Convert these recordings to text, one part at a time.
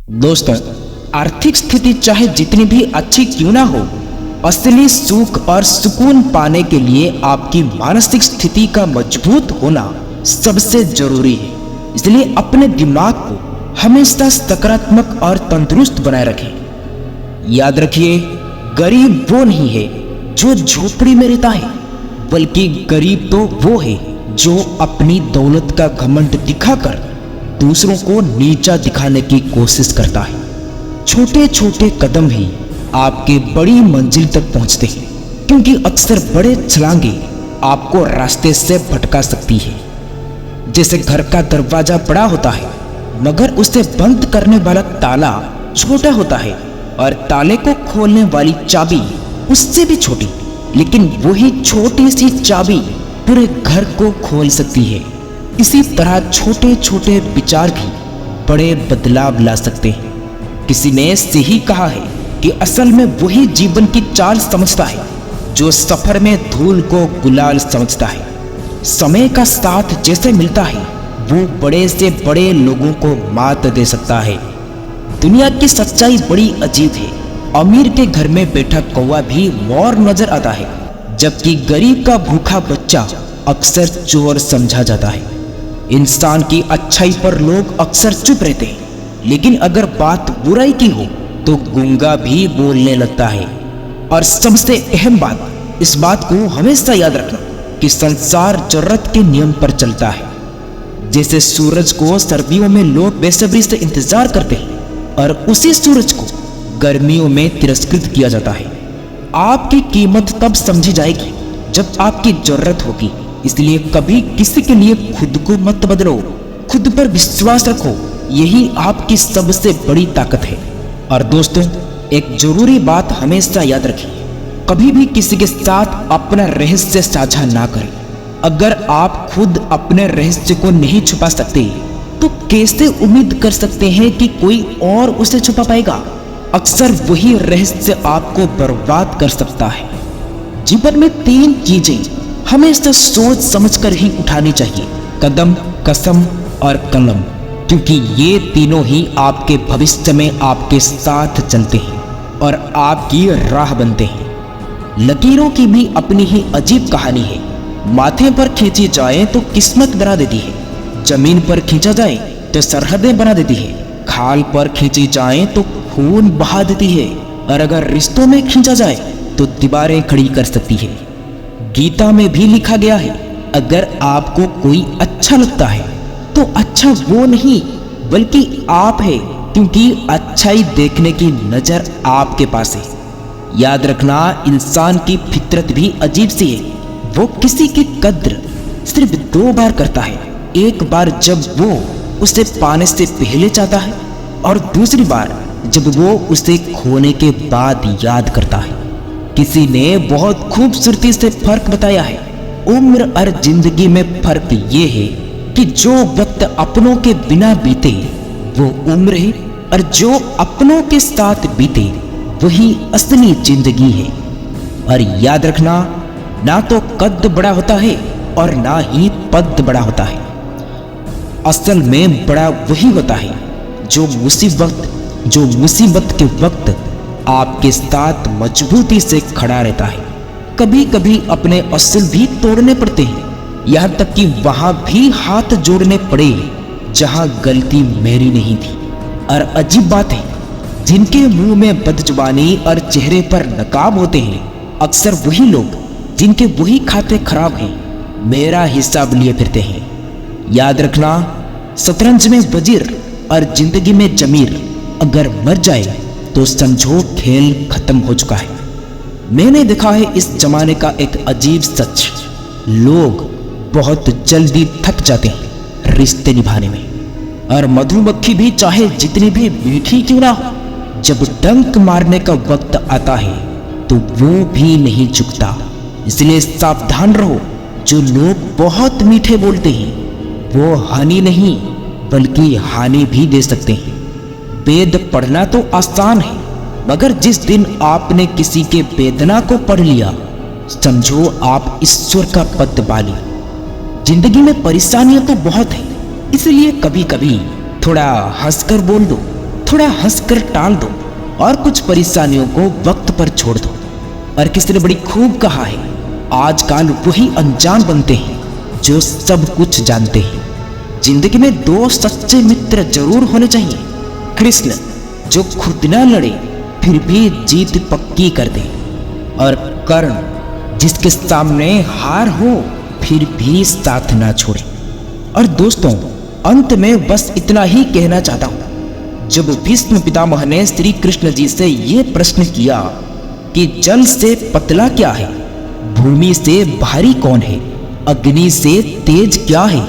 दोस्तों, आर्थिक स्थिति चाहे जितनी भी अच्छी क्यों ना हो, असली सुख और सुकून पाने के लिए आपकी मानसिक स्थिति का मजबूत होना सबसे जरूरी है। इसलिए अपने दिमाग को हमेशा सकारात्मक और तंदुरुस्त बनाए रखें। याद रखिए, गरीब वो नहीं है जो झोपड़ी में रहता है, बल्कि गरीब तो वो है जो अपनी दौलत का घमंड दिखाकर दूसरों को नीचा दिखाने की कोशिश करता है। छोटे छोटे कदम ही आपके बड़ी मंजिल तक पहुंचते हैं, क्योंकि अक्सर बड़े छलांगे आपको रास्ते से भटका सकती है। जैसे घर का दरवाजा बड़ा होता है, मगर उसे बंद करने वाला ताला छोटा होता है, और ताले को खोलने वाली चाबी उससे भी छोटी, लेकिन वही छोटी सी चाबी पूरे घर को खोल सकती है। इसी तरह छोटे छोटे विचार भी बड़े बदलाव ला सकते हैं। किसी ने सही कहा है कि असल में वही जीवन की चाल समझता है जो सफर में धूल को गुलाल समझता है। समय का साथ जैसे मिलता है, वो बड़े से बड़े लोगों को मात दे सकता है। दुनिया की सच्चाई बड़ी अजीब है। अमीर के घर में बैठा कौवा भी मोर नजर आता है, जबकि गरीब का भूखा बच्चा अक्सर चोर समझा जाता है। इंसान की अच्छाई पर लोग अक्सर चुप रहते हैं, लेकिन अगर बात बुराई की हो तो गूंगा भी बोलने लगता है। और सबसे अहम बात, इस बात को हमेशा याद रखना कि संसार जरूरत के नियम पर चलता है। जैसे सूरज को सर्दियों में लोग बेसब्री से इंतजार करते हैं, और उसी सूरज को गर्मियों में तिरस्कृत किया जाता है। आपकी कीमत तब समझी जाएगी जब आपकी जरूरत होगी। इसलिए कभी किसी के लिए खुद को मत बदलो, खुद पर विश्वास रखो, यही आपकी सबसे बड़ी ताकत है। और दोस्तों, एक जरूरी बात हमेशा याद रखिए, कभी भी किसी के साथ अपना रहस्य साझा ना करें। अगर आप खुद अपने रहस्य को नहीं छुपा सकते, तो कैसे उम्मीद कर सकते हैं कि कोई और उसे छुपा पाएगा। अक्सर वही रहस्य आपको बर्बाद कर सकता है। जीवन में 3 चीजें हमेशा सोच समझकर ही उठानी चाहिए: कदम, कसम और कलम, क्योंकि ये तीनों ही आपके भविष्य में आपके साथ चलते हैं और आपकी राह बनते हैं। लकीरों की भी अपनी ही अजीब कहानी है। माथे पर खींची जाए तो किस्मत बना देती है, जमीन पर खींचा जाए तो सरहदें बना देती है, खाल पर खींची जाए तो खून बहा देती है, और अगर रिश्तों में खींचा जाए तो दीवारें खड़ी कर सकती है। गीता में भी लिखा गया है, अगर आपको कोई अच्छा लगता है तो अच्छा वो नहीं बल्कि आप है, क्योंकि अच्छाई देखने की नजर आपके पास है। याद रखना, इंसान की फितरत भी अजीब सी है। वो किसी की कद्र सिर्फ 2 बार करता है। एक बार जब वो उसे पाने से पहले चाहता है, और दूसरी बार जब वो उसे खोने के बाद याद करता है। किसी ने बहुत खूबसूरती से फर्क बताया है, उम्र और जिंदगी में फर्क ये है कि जो वक्त अपनों के बिना बीते वो उम्र है, और जो अपनों के साथ बीते वही असली जिंदगी है। और याद रखना, ना तो कद बड़ा होता है और ना ही पद बड़ा होता है। असल में बड़ा वही होता है जो मुसीबत के वक्त आपके साथ मजबूती से खड़ा रहता है। कभी कभी अपने असूल भी तोड़ने पड़ते हैं, यहाँ तक कि वहां भी हाथ जोड़ने पड़े जहां गलती मेरी नहीं थी। और अजीब बात है, जिनके मुंह में बदजुबानी और चेहरे पर नकाब होते हैं, अक्सर वही लोग जिनके वही खाते खराब हैं, मेरा हिसाब लिए फिरते हैं। याद रखना, शतरंज में वजीर और जिंदगी में जमीर अगर मर जाए तो समझो खेल खत्म हो चुका है। मैंने देखा है इस जमाने का एक अजीब सच, लोग बहुत जल्दी थक जाते हैं रिश्ते निभाने में। और मधुमक्खी भी चाहे जितनी भी मीठी क्यों ना हो, जब डंक मारने का वक्त आता है तो वो भी नहीं चुकता। इसलिए सावधान रहो, जो लोग बहुत मीठे बोलते हैं वो हानि नहीं बल्कि हानि भी दे सकते हैं। वेद पढ़ना तो आसान है, मगर जिस दिन आपने किसी के वेदना को पढ़ लिया, समझो आप ईश्वर का पद पा लिया। जिंदगी में परेशानियां तो बहुत है, इसलिए कभी कभी थोड़ा हंसकर बोल दो, थोड़ा हंसकर टाल दो और कुछ परेशानियों को वक्त पर छोड़ दो। और किसी ने बड़ी खूब कहा है, आजकल वही अनजान बनते हैं जो सब कुछ जानते हैं। जिंदगी में दो सच्चे मित्र जरूर होने चाहिए, कृष्ण जो खुद ना लड़े फिर भी जीत पक्की कर दे, और कर्ण जिसके सामने हार हो फिर भी साथ ना छोड़े। और दोस्तों, अंत में बस इतना ही कहना चाहता हूं, जब भीष्म पितामह ने श्री कृष्ण जी से यह प्रश्न किया कि जल से पतला क्या है, भूमि से भारी कौन है, अग्नि से तेज क्या है,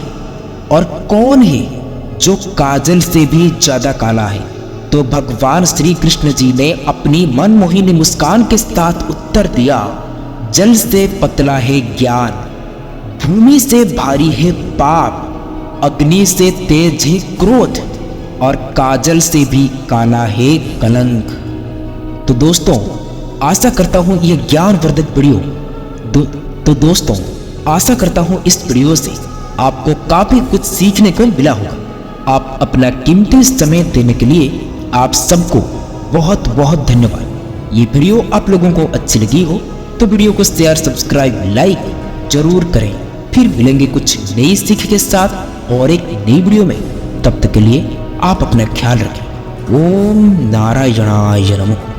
और कौन है जो काजल से भी ज्यादा काला है, तो भगवान श्री कृष्ण जी ने अपनी मनमोहिनी मुस्कान के साथ उत्तर दिया, जल से पतला है ज्ञान, भूमि से भारी है पाप, अग्नि से तेज है क्रोध, और काजल से भी काला है कलंक। तो दोस्तों, आशा करता हूं यह ज्ञानवर्धक वीडियो दोस्तों आशा करता हूं इस वीडियो से आपको काफी कुछ सीखने को मिला होगा। आप अपना कीमती समय देने के लिए आप सबको बहुत बहुत धन्यवाद। ये वीडियो आप लोगों को अच्छी लगी हो तो वीडियो को शेयर, सब्सक्राइब, लाइक जरूर करें। फिर मिलेंगे कुछ नई सीख के साथ और एक नई वीडियो में। तब तक के लिए आप अपना ख्याल रखें। ओम नारायणाय नमः।